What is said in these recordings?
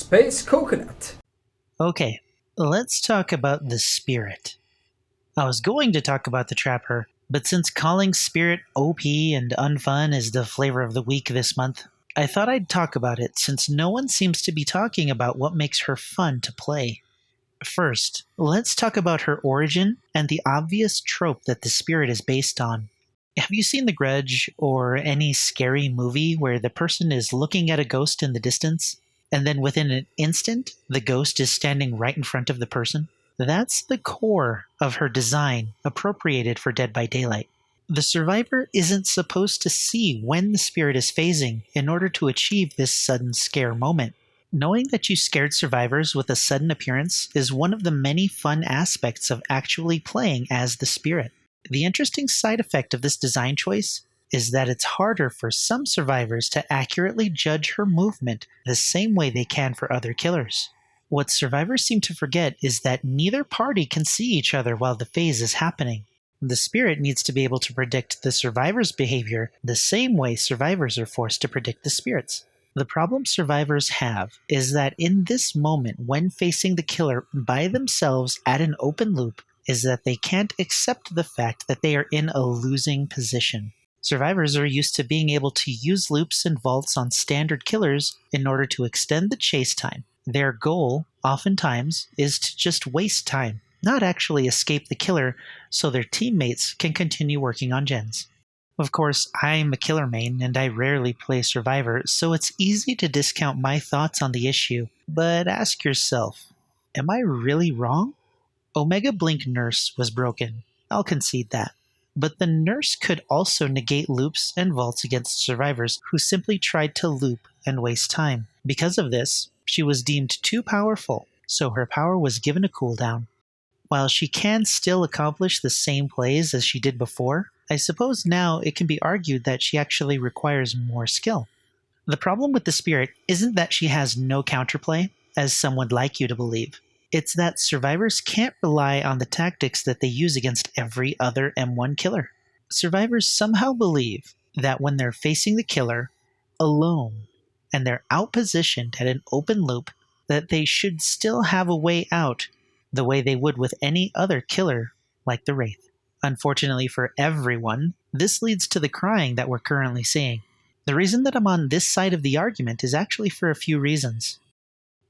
Space Coconut. Okay, let's talk about the spirit. I was going to talk about the Trapper, but since calling spirit OP and unfun is the flavor of the week this month, I thought I'd talk about it since no one seems to be talking about what makes her fun to play. First, let's talk about her origin and the obvious trope that the spirit is based on. Have you seen The Grudge or any scary movie where the person is looking at a ghost in the distance, and then within an instant, the ghost is standing right in front of the person? That's the core of her design, appropriated for Dead by Daylight. The survivor isn't supposed to see when the spirit is phasing in order to achieve this sudden scare moment. Knowing that you scared survivors with a sudden appearance is one of the many fun aspects of actually playing as the spirit. The interesting side effect of this design choice is that it's harder for some survivors to accurately judge her movement the same way they can for other killers. What survivors seem to forget is that neither party can see each other while the phase is happening. The spirit needs to be able to predict the survivor's behavior the same way survivors are forced to predict the spirit's. The problem survivors have is that in this moment, when facing the killer by themselves at an open loop, is that they can't accept the fact that they are in a losing position. Survivors are used to being able to use loops and vaults on standard killers in order to extend the chase time. Their goal, oftentimes, is to just waste time, not actually escape the killer so their teammates can continue working on gens. Of course, I'm a killer main and I rarely play Survivor, so it's easy to discount my thoughts on the issue, but ask yourself, am I really wrong? Omega Blink Nurse was broken, I'll concede that. But the nurse could also negate loops and vaults against survivors who simply tried to loop and waste time. Because of this, she was deemed too powerful, so her power was given a cooldown. While she can still accomplish the same plays as she did before, I suppose now it can be argued that she actually requires more skill. The problem with the spirit isn't that she has no counterplay, as some would like you to believe. It's that survivors can't rely on the tactics that they use against every other M1 killer. Survivors somehow believe that when they're facing the killer alone and they're outpositioned at an open loop, that they should still have a way out the way they would with any other killer like the Wraith. Unfortunately for everyone, this leads to the crying that we're currently seeing. The reason that I'm on this side of the argument is actually for a few reasons.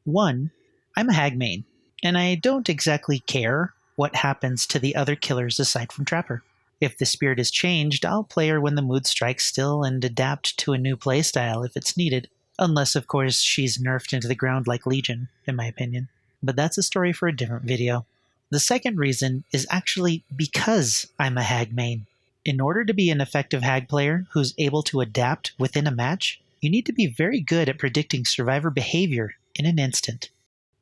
One, I'm a hag main, and I don't exactly care what happens to the other killers aside from Trapper. If the spirit is changed, I'll play her when the mood strikes still and adapt to a new playstyle if it's needed. Unless, of course, she's nerfed into the ground like Legion, in my opinion. But that's a story for a different video. The second reason is actually because I'm a hag main. In order to be an effective hag player who's able to adapt within a match, you need to be very good at predicting survivor behavior in an instant.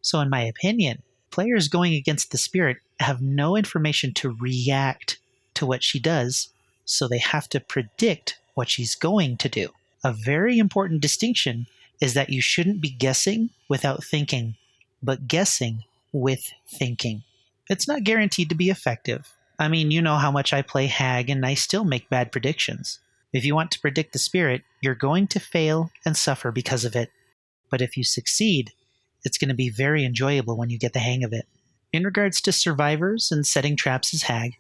So in my opinion, players going against the spirit have no information to react to what she does, so they have to predict what she's going to do. A very important distinction is that you shouldn't be guessing without thinking, but guessing with thinking. It's not guaranteed to be effective. I mean, you know how much I play hag and I still make bad predictions. If you want to predict the spirit, you're going to fail and suffer because of it. But if you succeed, it's going to be very enjoyable when you get the hang of it. In regards to survivors and setting traps as hag,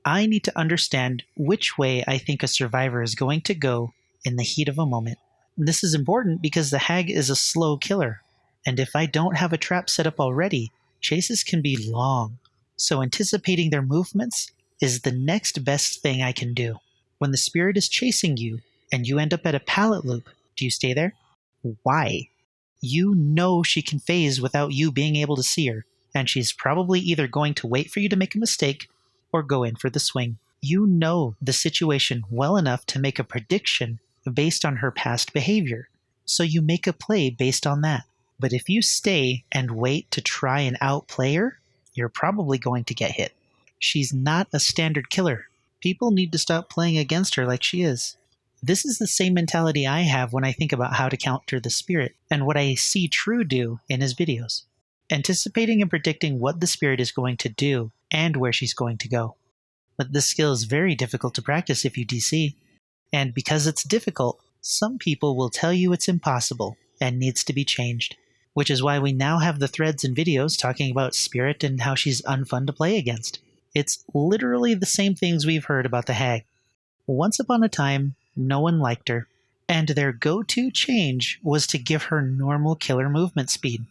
I need to understand which way I think a survivor is going to go in the heat of a moment. This is important because the hag is a slow killer, and if I don't have a trap set up already, chases can be long. So anticipating their movements is the next best thing I can do. When the spirit is chasing you and you end up at a pallet loop, do you stay there? Why? You know she can phase without you being able to see her, and she's probably either going to wait for you to make a mistake or go in for the swing. You know the situation well enough to make a prediction based on her past behavior, so you make a play based on that. But if you stay and wait to try and outplay her, you're probably going to get hit. She's not a standard killer. People need to stop playing against her like she is. This is the same mentality I have when I think about how to counter the spirit, and what I see True do in his videos. Anticipating and predicting what the spirit is going to do and where she's going to go. But this skill is very difficult to practice if you DC, and because it's difficult, some people will tell you it's impossible and needs to be changed. which is why we now have the threads and videos talking about Spirit and how she's unfun to play against. It's literally the same things we've heard about the Hag. Once upon a time, no one liked her, and their go-to change was to give her normal killer movement speed.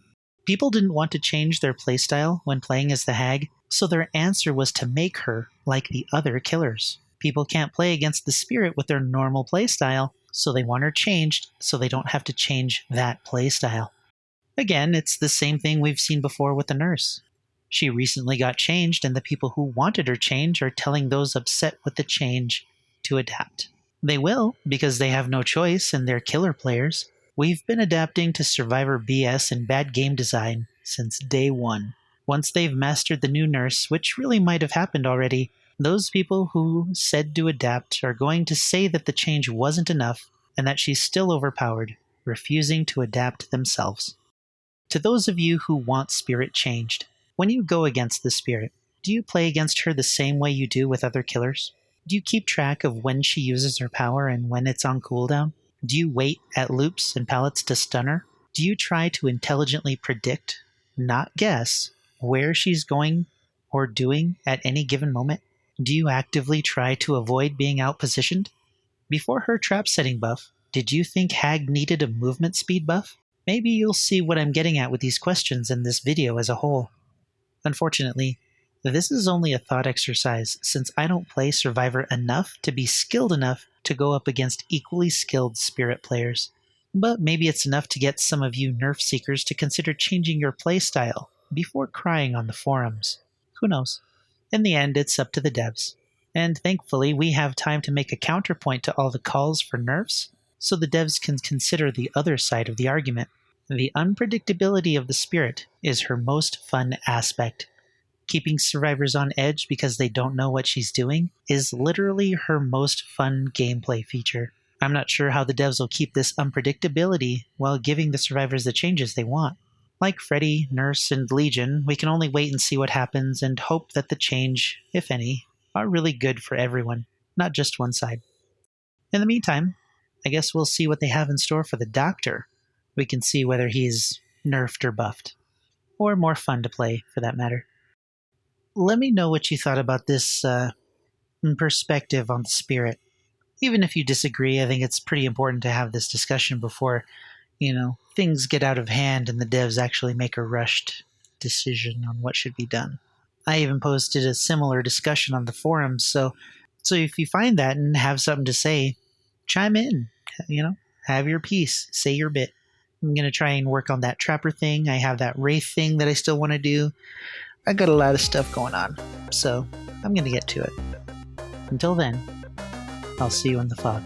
People didn't want to change their playstyle when playing as the Hag, so their answer was to make her like the other killers. People can't play against the Spirit with their normal playstyle, so they want her changed so they don't have to change that playstyle. Again, it's the same thing we've seen before with the nurse. She recently got changed, and the people who wanted her change are telling those upset with the change to adapt. They will, because they have no choice and they're killer players. We've been adapting to Survivor BS and bad game design since day one. Once they've mastered the new nurse, which really might have happened already, those people who said to adapt are going to say that the change wasn't enough and that she's still overpowered, refusing to adapt themselves. To those of you who want Spirit changed, when you go against the Spirit, do you play against her the same way you do with other killers? Do you keep track of when she uses her power and when it's on cooldown? Do you wait at loops and pallets to stun her? Do you try to intelligently predict, not guess, where she's going or doing at any given moment? Do you actively try to avoid being outpositioned? Before her trap setting buff, did you think Hag needed a movement speed buff? Maybe you'll see what I'm getting at with these questions in this video as a whole. Unfortunately, this is only a thought exercise since I don't play Survivor enough to be skilled enough to go up against equally skilled Spirit players. But maybe it's enough to get some of you nerf seekers to consider changing your playstyle before crying on the forums. Who knows? In the end, it's up to the devs. And thankfully, we have time to make a counterpoint to all the calls for nerfs, so the devs can consider the other side of the argument. The unpredictability of the Spirit is her most fun aspect. Keeping survivors on edge because they don't know what she's doing is literally her most fun gameplay feature. I'm not sure how the devs will keep this unpredictability while giving the survivors the changes they want. Like Freddy, Nurse, and Legion, we can only wait and see what happens and hope that the change, if any, are really good for everyone, not just one side. In the meantime, I guess we'll see what they have in store for the Doctor. We can see whether he's nerfed or buffed. Or more fun to play, for that matter. Let me know what you thought about this perspective on the Spirit. Even if you disagree, I think it's pretty important to have this discussion before, things get out of hand and the devs actually make a rushed decision on what should be done. I even posted a similar discussion on the forums, so if you find that and have something to say, chime in, have your piece, say your bit. I'm going to try and work on that Trapper thing. I have that Wraith thing that I still want to do. I got a lot of stuff going on, so I'm going to get to it. Until then, I'll see you in the fog.